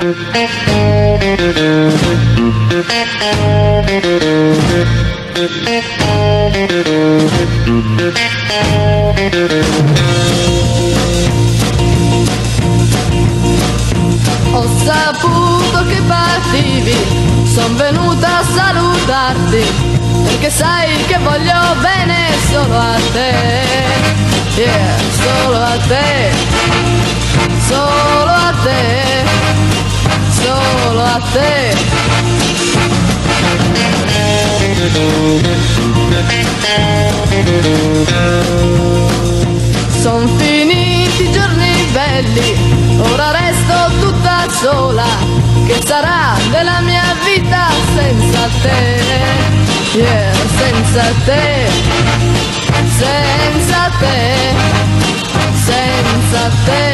Ho saputo che partivi, son venuta a salutarti, perché sai che voglio bene solo a te, yeah, solo a te, solo a te, solo a te. Son finiti i giorni belli, ora resto tutta sola, che sarà della mia vita senza te, yeah, senza te, senza te, senza te.